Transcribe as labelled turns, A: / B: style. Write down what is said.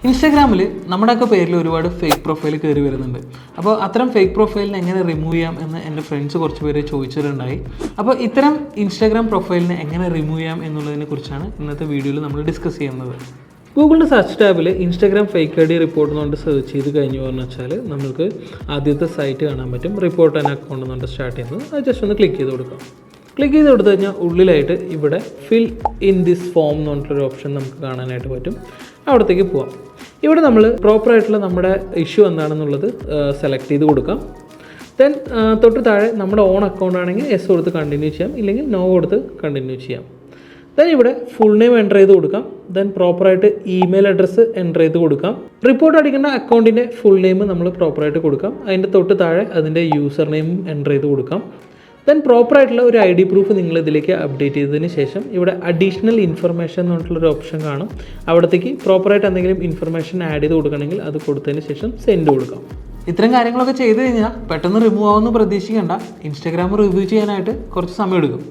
A: ഇൻസ്റ്റാഗ്രാമിൽ നമ്മുടെയൊക്കെ പേരിൽ ഒരുപാട് ഫേക്ക് പ്രൊഫൈൽ കയറി വരുന്നുണ്ട്. അപ്പോൾ അത്തരം ഫേക്ക് പ്രൊഫൈലിനെ എങ്ങനെ റിമൂവ് ചെയ്യാം എന്ന് എൻ്റെ ഫ്രണ്ട്സ് കുറച്ച് പേര് ചോദിച്ചിട്ടുണ്ടായി. അപ്പോൾ ഇത്തരം ഇൻസ്റ്റാഗ്രാം പ്രൊഫൈലിനെ എങ്ങനെ റിമൂവ് ചെയ്യാം എന്നുള്ളതിനെ കുറിച്ചാണ് ഇന്നത്തെ വീഡിയോയിൽ നമ്മൾ ഡിസ്കസ് ചെയ്യുന്നത്. ഗൂഗിളിൻ്റെ സെർച്ച് ടാബിൽ Instagram fake I D report എന്നുകൊണ്ട് സെർച്ച് ചെയ്ത് കഴിഞ്ഞു എന്ന് വെച്ചാൽ നമുക്ക് ആദ്യത്തെ സൈറ്റ് കാണാൻ പറ്റും. റിപ്പോർട്ട് ആൻ അക്കൗണ്ട് എന്നുകൊണ്ട് സ്റ്റാർട്ട് ചെയ്യുന്നത്. അത് ജസ്റ്റ് ഒന്ന് ക്ലിക്ക് ചെയ്ത് കൊടുക്കാം. ക്ലിക്ക് ചെയ്ത് കൊടുത്തു കഴിഞ്ഞാൽ ഉള്ളിലായിട്ട് ഇവിടെ ഫിൽ ഇൻ ദിസ് ഫോം എന്ന് പറഞ്ഞിട്ടൊരു ഓപ്ഷൻ നമുക്ക് കാണാനായിട്ട് പറ്റും. അവിടത്തേക്ക് പോവാം. ഇവിടെ നമ്മൾ പ്രോപ്പറായിട്ടുള്ള നമ്മുടെ ഇഷ്യൂ എന്താണെന്നുള്ളത് സെലക്ട് ചെയ്ത് കൊടുക്കാം. ദെൻ തൊട്ട് താഴെ നമ്മുടെ ഓൺ അക്കൗണ്ട് ആണെങ്കിൽ എസ് കൊടുത്ത് കണ്ടിന്യൂ ചെയ്യാം, ഇല്ലെങ്കിൽ നോ കൊടുത്ത് കണ്ടിന്യൂ ചെയ്യാം. ദെൻ ഇവിടെ ഫുൾ നെയിം എൻ്റർ ചെയ്ത് കൊടുക്കാം. ദെൻ പ്രോപ്പറായിട്ട് ഇമെയിൽ അഡ്രസ്സ് എൻ്റർ ചെയ്ത് കൊടുക്കാം. റിപ്പോർട്ട് അടിക്കേണ്ട അക്കൗണ്ടിൻ്റെ ഫുൾ നെയിം നമ്മൾ പ്രോപ്പറായിട്ട് കൊടുക്കാം. അതിൻ്റെ തൊട്ട് താഴെ അതിൻ്റെ യൂസർ നെയിം എൻ്റർ ചെയ്ത് കൊടുക്കാം. ദെൻ പ്രോപ്പറായിട്ടുള്ള ഒരു ഐ ഡി പ്രൂഫ് നിങ്ങൾ ഇതിലേക്ക് അപ്ഡേറ്റ് ചെയ്തതിന് ശേഷം ഇവിടെ അഡീഷണൽ ഇൻഫർമേഷൻ എന്ന് പറഞ്ഞിട്ടുള്ളൊരു ഓപ്ഷൻ കാണും. അവിടത്തേക്ക് പ്രോപ്പറായിട്ട് എന്തെങ്കിലും ഇൻഫർമേഷൻ ആഡ് ചെയ്ത് കൊടുക്കണമെങ്കിൽ അത് കൊടുത്തതിന് ശേഷം സെൻഡ് കൊടുക്കാം. ഇത്തരം കാര്യങ്ങളൊക്കെ ചെയ്ത് കഴിഞ്ഞാൽ പെട്ടെന്ന് റിമൂവ് ആവുമെന്ന് പ്രതീക്ഷിക്കേണ്ട. ഇൻസ്റ്റാഗ്രാം റിവ്യൂ ചെയ്യാനായിട്ട് കുറച്ച് സമയം എടുക്കും.